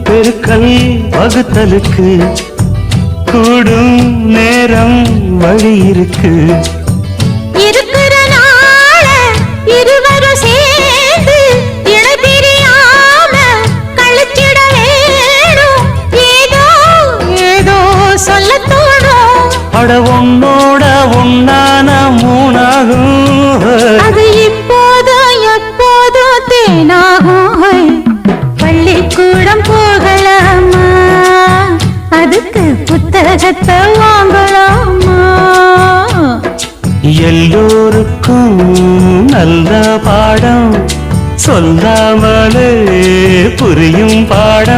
பெருக்கல் வகுத்தலுக்கு கூடும் நேரம் வழி இருக்கு. இருக்கிற நாள இருவரும் சேர்ந்து இணை பிரியாம கழிச்சிட வேணும். ஏதோ ஏதோ சொல்ல தோணும். அட உன்னோட உன்னான மூணாகும். அது இப்போதும் எப்போதும் தேனாகும். பள்ளிக்கூடம் போகலாமா, அதுக்கு புத்தகத்தை வாங்கலாமா? எல்லோருக்கும் நல்ல பாடம் சொல்லாமலே புரியும் பாடம்.